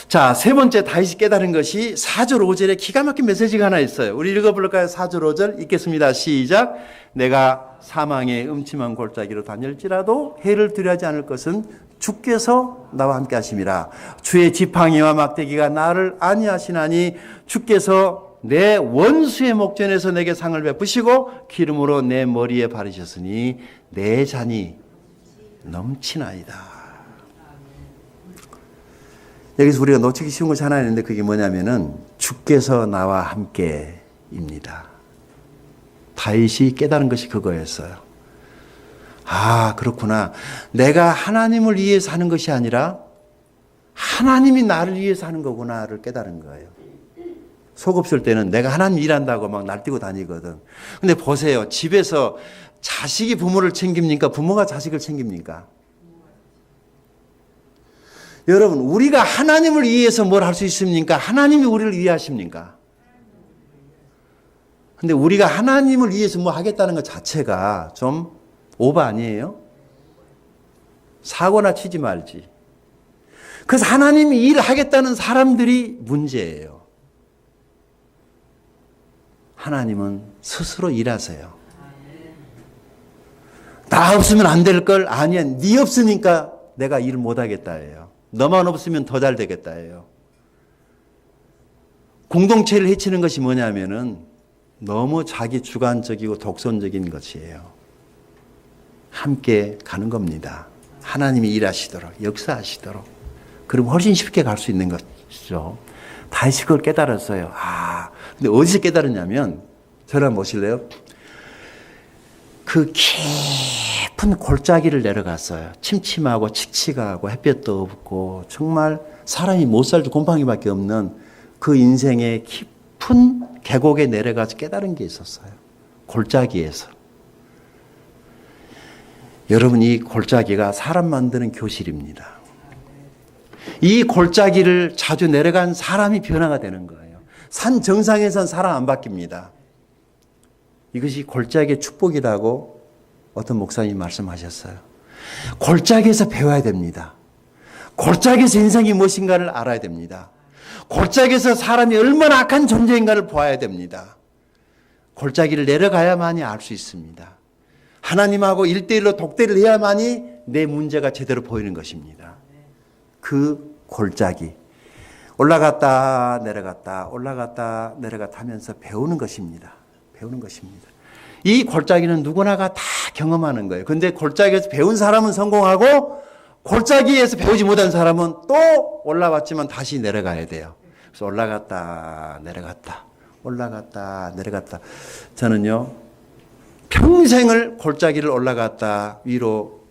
자, 세 번째 다윗이 깨달은 것이 4절 5절에 기가 막힌 메시지가 하나 있어요. 우리 읽어볼까요? 4절 5절 읽겠습니다. 시작. 내가 사망의 음침한 골짜기로 다닐지라도 해를 두려워하지 않을 것은 주께서 나와 함께 하심이라. 주의 지팡이와 막대기가 나를 안위하시나니 주께서 내 원수의 목전에서 내게 상을 베푸시고 기름으로 내 머리에 바르셨으니 내 잔이 넘치나이다. 여기서 우리가 놓치기 쉬운 것이 하나 있는데 그게 뭐냐면은 주께서 나와 함께입니다. 다윗이 깨달은 것이 그거였어요. 그렇구나. 내가 하나님을 위해서 하는 것이 아니라 하나님이 나를 위해서 하는 거구나를 깨달은 거예요. 속 없을 때는 내가 하나님 일한다고 막 날뛰고 다니거든. 근데 보세요. 집에서 자식이 부모를 챙깁니까? 부모가 자식을 챙깁니까? 여러분, 우리가 하나님을 위해서 뭘 할 수 있습니까? 하나님이 우리를 위해 하십니까? 근데 우리가 하나님을 위해서 뭐 하겠다는 것 자체가 좀 오버 아니에요? 사고나 치지 말지. 그래서 하나님이 일을 하겠다는 사람들이 문제예요. 하나님은 스스로 일하세요. 나 없으면 안 될 걸? 아니야. 네 없으니까 내가 일 못 하겠다예요. 너만 없으면 더 잘 되겠다예요. 공동체를 해치는 것이 뭐냐면은 너무 자기 주관적이고 독선적인 것이에요. 함께 가는 겁니다. 하나님이 일하시도록, 역사하시도록. 그럼 훨씬 쉽게 갈 수 있는 것이죠. 다시 그걸 깨달았어요. 근데 어디서 깨달았냐면, 저를 한번 보실래요? 그 깊은 골짜기를 내려갔어요. 침침하고 칙칙하고 햇볕도 없고 정말 사람이 못 살도 곰팡이밖에 없는 그 인생의 깊은 계곡에 내려가서 깨달은 게 있었어요. 골짜기에서. 여러분, 이 골짜기가 사람 만드는 교실입니다. 이 골짜기를 자주 내려간 사람이 변화가 되는 거예요. 산 정상에선 사람 안 바뀝니다. 이것이 골짜기의 축복이라고 어떤 목사님이 말씀하셨어요. 골짜기에서 배워야 됩니다. 골짜기에서 인생이 무엇인가를 알아야 됩니다. 골짜기에서 사람이 얼마나 악한 존재인가를 보아야 됩니다. 골짜기를 내려가야만이 알 수 있습니다. 하나님하고 1대1로 독대를 해야만이 내 문제가 제대로 보이는 것입니다. 그 골짜기. 올라갔다 내려갔다 올라갔다 내려갔다 하면서 배우는 것입니다. 배우는 것입니다. 이 골짜기는 누구나가 다 경험하는 거예요. 그런데 골짜기에서 배운 사람은 성공하고 골짜기에서 배우지 못한 사람은 또 올라왔지만 다시 내려가야 돼요. 그래서 올라갔다 내려갔다 올라갔다 내려갔다. 저는요 평생을 골짜기를 올라갔다 위로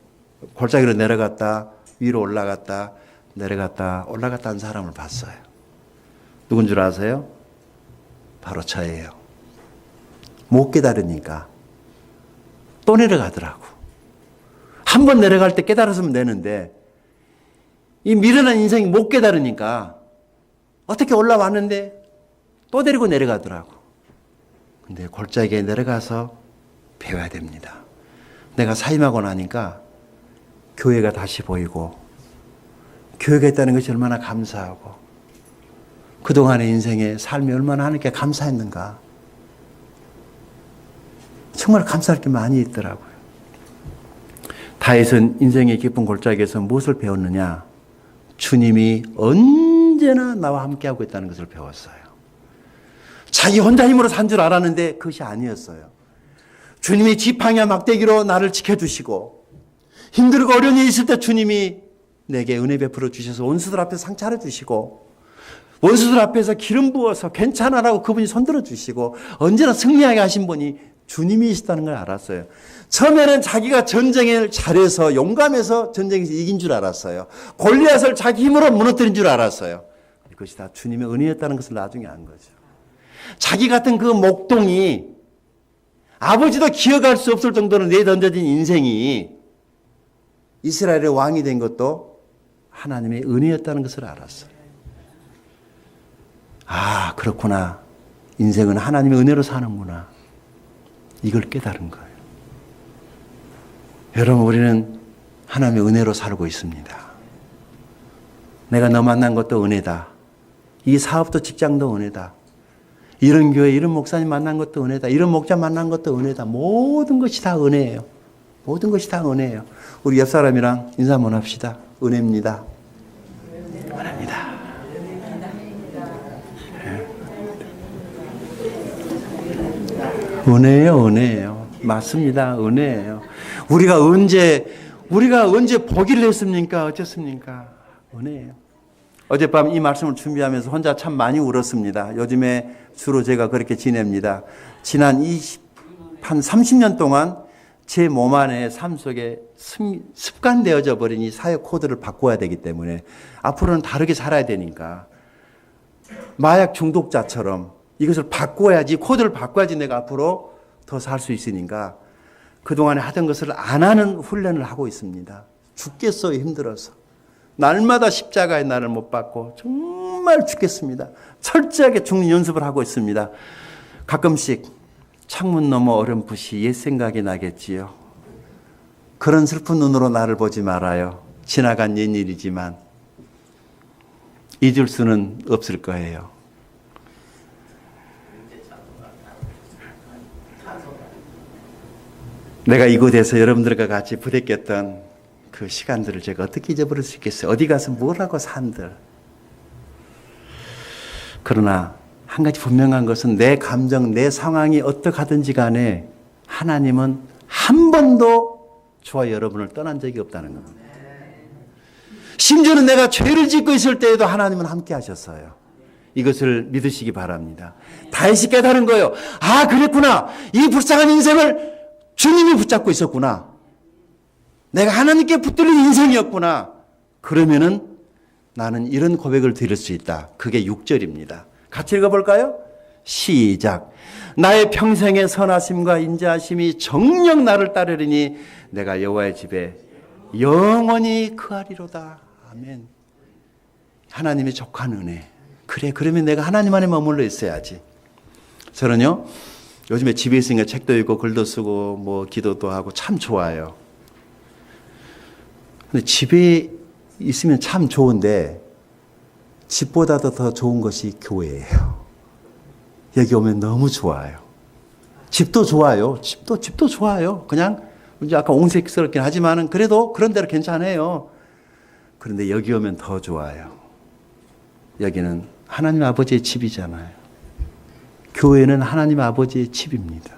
골짜기로 내려갔다 위로 올라갔다 내려갔다 올라갔다 한 사람을 봤어요. 누군 줄 아세요? 바로 저예요. 못 깨달으니까 또 내려가더라고. 한 번 내려갈 때 깨달았으면 되는데 이 미련한 인생이 못 깨달으니까 어떻게 올라왔는데 또 데리고 내려가더라고. 근데 골짜기에 내려가서 배워야 됩니다. 내가 사임하고 나니까 교회가 다시 보이고 교회가 있다는 것이 얼마나 감사하고 그동안의 인생의 삶이 얼마나 하나님께 감사했는가. 정말 감사할 게 많이 있더라고요. 다윗은 인생의 깊은 골짜기에서 무엇을 배웠느냐? 주님이 언제나 나와 함께하고 있다는 것을 배웠어요. 자기 혼자 힘으로 산 줄 알았는데 그것이 아니었어요. 주님이 지팡이와 막대기로 나를 지켜주시고 힘들고 어려운 일이 있을 때 주님이 내게 은혜 베풀어 주셔서 원수들 앞에서 상 차려주시고 원수들 앞에서 기름 부어서 괜찮아라고 그분이 손들어 주시고 언제나 승리하게 하신 분이 주님이시다는 걸 알았어요. 처음에는 자기가 전쟁을 잘해서 용감해서 전쟁에서 이긴 줄 알았어요. 골리앗을 자기 힘으로 무너뜨린 줄 알았어요. 그것이 다 주님의 은혜였다는 것을 나중에 안 거죠. 자기 같은 그 목동이 아버지도 기억할 수 없을 정도로 내던져진 인생이 이스라엘의 왕이 된 것도 하나님의 은혜였다는 것을 알았어요. 아, 그렇구나. 인생은 하나님의 은혜로 사는구나. 이걸 깨달은 거예요. 여러분, 우리는 하나님의 은혜로 살고 있습니다. 내가 너 만난 것도 은혜다. 이 사업도 직장도 은혜다. 이런 교회, 이런 목사님 만난 것도 은혜다. 이런 목자 만난 것도 은혜다. 모든 것이 다 은혜예요. 모든 것이 다 은혜예요. 우리 옆 사람이랑 인사 한번 합시다. 은혜입니다. 은혜입니다. 은혜예요, 은혜예요. 맞습니다. 은혜예요. 우리가 언제 보기를 했습니까? 어쨌습니까? 은혜예요. 어젯밤 이 말씀을 준비하면서 혼자 참 많이 울었습니다. 요즘에 주로 제가 그렇게 지냅니다. 지난 한 30년 동안 제 몸 안에 삶 속에 습관되어져 버린 이 사회 코드를 바꿔야 되기 때문에 앞으로는 다르게 살아야 되니까 마약 중독자처럼 이것을 바꿔야지, 코드를 바꿔야지 내가 앞으로 더 살 수 있으니까 그동안에 하던 것을 안 하는 훈련을 하고 있습니다. 죽겠어요, 힘들어서. 날마다 십자가의 날을 못 받고 정말 죽겠습니다. 철저하게 죽는 연습을 하고 있습니다. 가끔씩 창문 너머 어렴풋이 옛 생각이 나겠지요. 그런 슬픈 눈으로 나를 보지 말아요. 지나간 옛일이지만 잊을 수는 없을 거예요. 내가 이곳에서 여러분들과 같이 부대꼈던 그 시간들을 제가 어떻게 잊어버릴 수 있겠어요? 어디 가서 뭘 하고 산들. 그러나 한 가지 분명한 것은 내 감정, 내 상황이 어떡하든지 간에 하나님은 한 번도 저와 여러분을 떠난 적이 없다는 겁니다. 심지어는 내가 죄를 짓고 있을 때에도 하나님은 함께 하셨어요. 이것을 믿으시기 바랍니다. 다시 깨달은 거예요. 아, 그랬구나. 이 불쌍한 인생을 주님이 붙잡고 있었구나. 내가 하나님께 붙들린 인생이었구나. 그러면은 나는 이런 고백을 드릴 수 있다. 그게 6절입니다. 같이 읽어볼까요? 시작. 나의 평생의 선하심과 인자하심이 정녕 나를 따르리니 내가 여호와의 집에 영원히 거하리로다. 아멘. 하나님의 족한 은혜. 그래, 그러면 내가 하나님 안에 머물러 있어야지. 저는요, 요즘에 집에 있으니까 책도 읽고 글도 쓰고 뭐 기도도 하고 참 좋아요. 근데 집에 있으면 참 좋은데 집보다도 더 좋은 것이 교회예요. 여기 오면 너무 좋아요. 집도 좋아요. 집도 좋아요. 그냥 이제 아까 옹색스럽긴 하지만은 그래도 그런 대로 괜찮아요. 그런데 여기 오면 더 좋아요. 여기는 하나님 아버지의 집이잖아요. 교회는 하나님 아버지의 집입니다.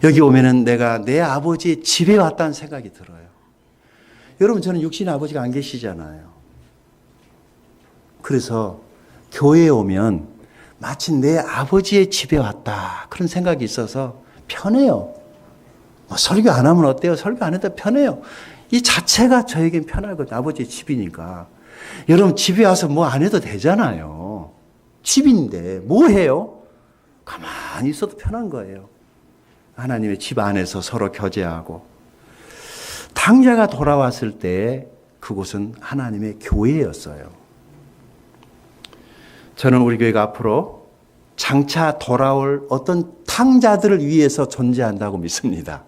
여기 오면은 내가 내 아버지의 집에 왔다는 생각이 들어요. 여러분, 저는 육신의 아버지가 안 계시잖아요. 그래서 교회에 오면 마치 내 아버지의 집에 왔다 그런 생각이 있어서 편해요. 뭐 설교 안 하면 어때요? 설교 안 해도 편해요. 이 자체가 저에겐 편하거든요. 아버지의 집이니까. 여러분, 집에 와서 뭐 안 해도 되잖아요. 집인데 뭐 해요? 가만히 있어도 편한 거예요. 하나님의 집 안에서 서로 교제하고. 탕자가 돌아왔을 때 그곳은 하나님의 교회였어요. 저는 우리 교회가 앞으로 장차 돌아올 어떤 탕자들을 위해서 존재한다고 믿습니다.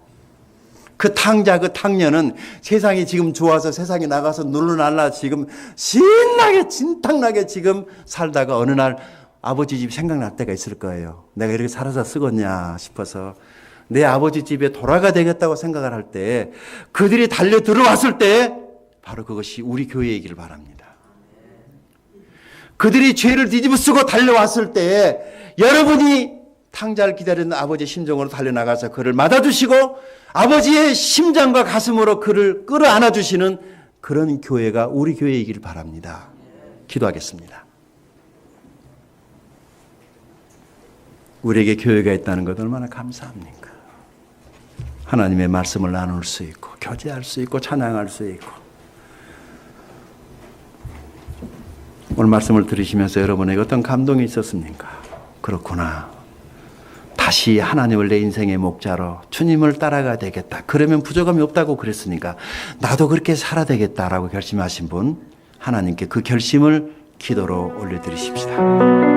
그 탕자, 그 탕녀는 세상이 지금 좋아서 세상에 나가서 눌러날라 지금 신나게 진탕나게 지금 살다가 어느 날 아버지 집 생각날 때가 있을 거예요. 내가 이렇게 살아서 쓰겄냐 싶어서 내 아버지 집에 돌아가 되겠다고 생각을 할 때 그들이 달려 들어왔을 때 바로 그것이 우리 교회이기를 바랍니다. 그들이 죄를 뒤집어 쓰고 달려왔을 때 여러분이 탕자를 기다리는 아버지의 심정으로 달려나가서 그를 맞아주시고 아버지의 심장과 가슴으로 그를 끌어안아 주시는 그런 교회가 우리 교회이기를 바랍니다. 기도하겠습니다. 우리에게 교회가 있다는 것 얼마나 감사합니까? 하나님의 말씀을 나눌 수 있고 교제할 수 있고 찬양할 수 있고. 오늘 말씀을 들으시면서 여러분에게 어떤 감동이 있었습니까? 그렇구나. 다시 하나님을 내 인생의 목자로 주님을 따라가야 되겠다. 그러면 부족함이 없다고 그랬으니까 나도 그렇게 살아야 되겠다라고 결심하신 분, 하나님께 그 결심을 기도로 올려드리십시다.